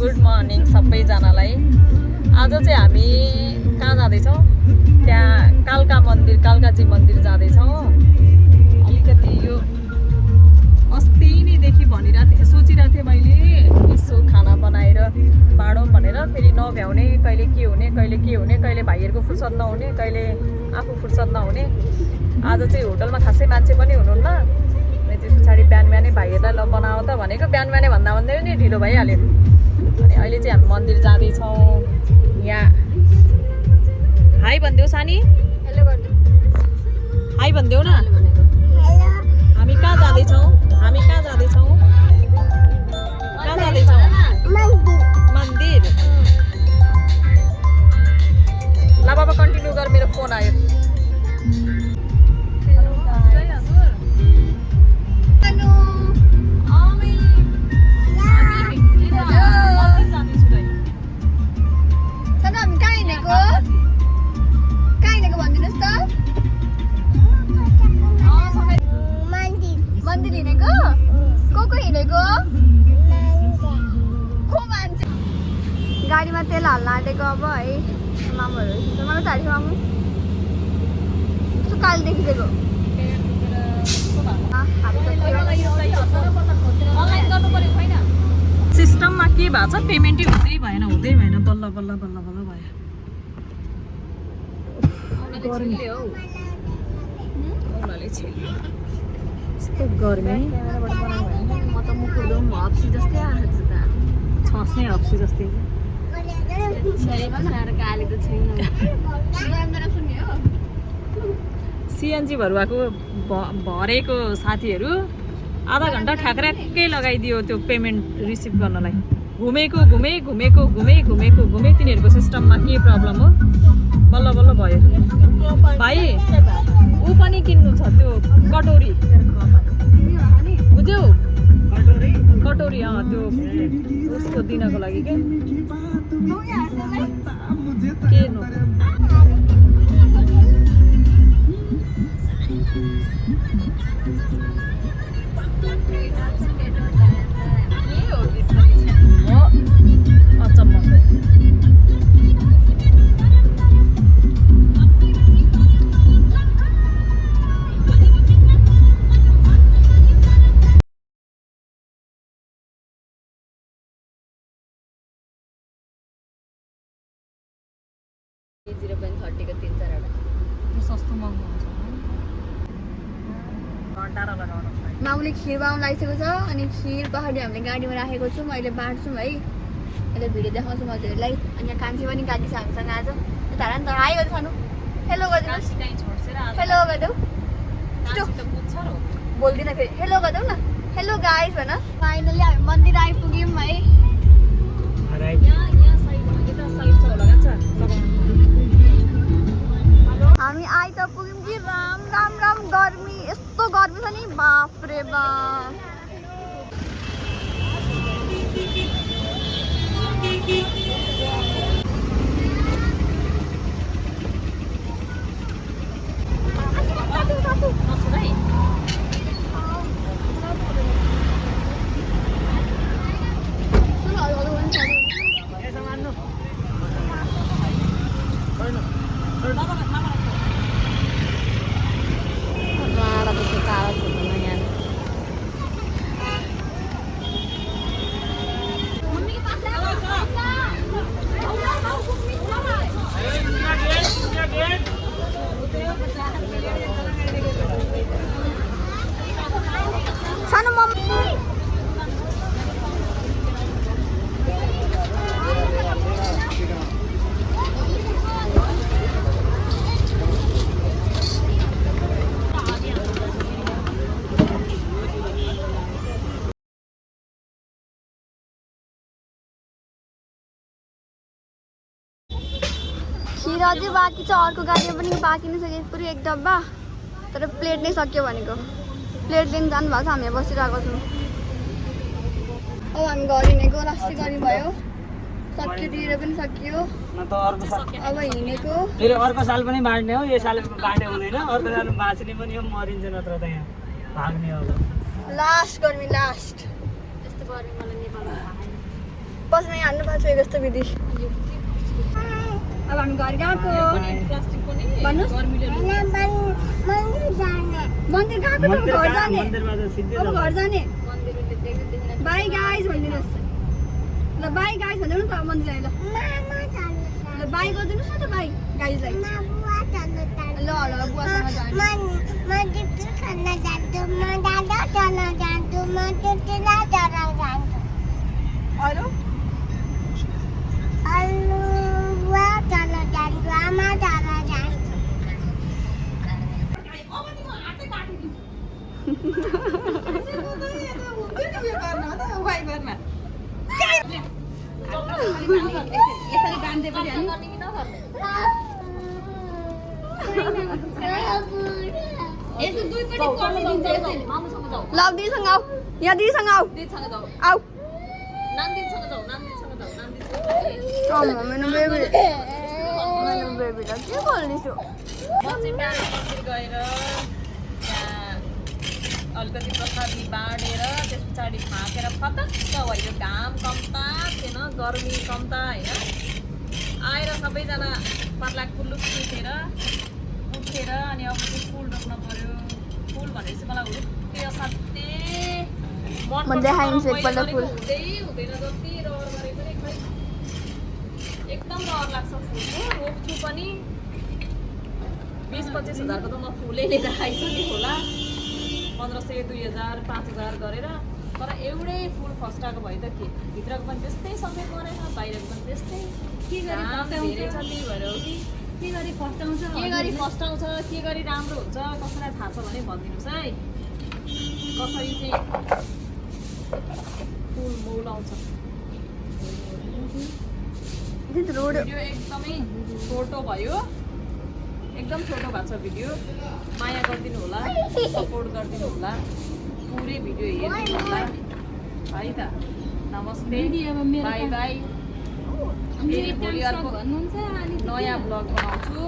Good morning सबैजनालाई। आज चाहिँ हामी कहाँ जाँदैछौँ? त्यहाँ कालकाजी मन्दिर जाँदैछौँ। अलिकति यो अस्ति नैदेखि भनिरहेको थिएँ, सोचिरहेको थिएँ मैले यसो खाना बनाएर बाँडौँ भनेर। फेरि नभ्याउने, कहिले के हुने कहिले भाइहरूको फुर्सद नहुने, कहिले आफू फुर्सद नहुने। आज चाहिँ होटलमा खासै मान्छे पनि हुनुहुन्न। त्यस पछाडि बिहानै भाइहरूलाई ल बनाओ त भनेको, बिहानै भन्दा भन्दै पनि ढिलो भइहाल्यो। अनि अहिले चाहिँ हामी मन्दिर जाँदैछौँ। यहाँ हाई भनिदेऊ सानी, हेलो भनिदेऊ, हाई भनिदेऊ न। हामी कहाँ जाँदैछौँ? मन्दिर। ल बाबा कन्टिन्यू गर, मेरो फोन आयो। मन्दिर हिँडेको? को हिँडेको? को मान्छे? गाडीमा तेल हाल्न आँटेको अब है मामुहरू। मलाई थाहा मामु कस्तो काली देखिदिएको। सिस्टममा के भएको छ? पेमेन्टै हुँदै भएन बल्ल भयो। यस्तो गर्मी, म त मुकुर्दो हप्सी जस्तै आएको छु त, छस्ने हप्सी जस्तै। सिएनजी भरुवाको भरेको साथीहरू आधा घन्टा ठ्याक्राक्कै लगाइदियो त्यो पेमेन्ट रिसिभ गर्नलाई। घुमेको तिनीहरूको सिस्टममा के प्रब्लम हो, बल्ल भयो। भाइ ऊ पनि किन्नु छ त्यो कटोरी, बुझ्यौ? कटोरी त्यो उसको दिनको लागि के मामुले खिर बनाउनु लागिसकेको छ। अनि खिर पहाडी हामीले गाडीमा राखेको छौँ, अहिले बाँड्छौँ है। अहिले भिडियो देखाउँछु हजुरहरूलाई। अनि यहाँ कान्छी पनि गाडी छ हामीसँग आज। तारा नि त हाई गर्नु खानु, हेलो गरिदिनुहोस्, हेलो गरिदेऊ, बोल्दिनँ फेरि, हेलो गरिदेऊ न, हेलो गाइस भन। फाइनली हामी मन्दिर आइपुग्यौँ है। हामी आइ त पुग्यौँ कि राम गर्मी, यस्तो गर्मी छ नि, बाफ रे बाफ। खिर अझै बाँकी छ, अर्को गाडीमा पनि बाँकी नै छ पुरै एक डब्बा। तर प्लेट नै सक्यो भनेको, प्लेट लिन जानु भएको छ, हामी बसिरहेको छौँ। अब हामी घर हिँडेको, लास्टै गरी भयो, सक्यो, दिएर पनि सकियो। अब हिँडेको फेरि अर्को साल पनि बाँड्ने हो, यो साल बाँडे हुँदैन, अर्को साल बाँच्ने पनि हो, मरिन्छ नत्र त यहाँ भाग्ने हो। लास्ट गर्मी, लास्ट यस्तो गर्मी मलाई नेपालमा थाहा छैन। पस्नै हाल्नु भएको छ यस्तो विधि अब हामी घर गएको प्लास्टिक पनि भन्नुहोस्। गर्मीले मन्दिर गएको त घर जाने मन्दिरमा त सिधै अब जाऊ। घर जाने बाई गाइस भनिदिनुहोस् ल बाई गाइस भनिदिनु त मन्दिर जाने ल बाई गरिदिनुहोस् न त बाई गाइसलाई ल ल बुवासँग जाने अरू यसरी बाँध्दै पनि ल दिदीसँग आऊ यहाँ दिदीसँग आऊ आऊ मेरो बेबीलाई के बोल्दैछु गएर त्यहाँ अलिकति प्रसादी बाँडेर त्यस पछाडि फाँकेर फतक्क भयो घाम कम्ता थिएन गर्मी कम्ता होइन आएर सबैजना पर्लाक पुल्लुक उठेर अनि अब चाहिँ फुल रोप्न पर्यो फुल भनेपछि मलाई हुँदै असाध्यै मन म देखाइदिन्छु एकपल्ट फुल। हुँदैन जति रहर गरे पनि खै एकदम रहर लाग्छ फुलको रोप्छु पनि 20-25 हजारको त म फुलै लिएर आइसकेको होला 1500 2000 5000 गरेर तर एउटै फुल फस्टाएको भयो त के भित्रको पनि त्यस्तै सफेद गरेन बाहिरको पनि त्यस्तै के गरी धेरै छ त्यही भएर हो कि के गरी फस्टाउँछ के गरी राम्रो हुन्छ कसैलाई थाहा छ भने भनिदिनुहोस् है कसरी चाहिँ फुल मौलाउँछ भिडियो एकदमै छोटो भयो एकदम छोटो भएको छ भिडियो माया गरिदिनु होला सपोर्ट गरिदिनु होला पुरै भिडियो हेरिदिनु होला है त नमस्ते बाई बाई फेरि भोलि अर्को नयाँ ब्लग बनाउँछु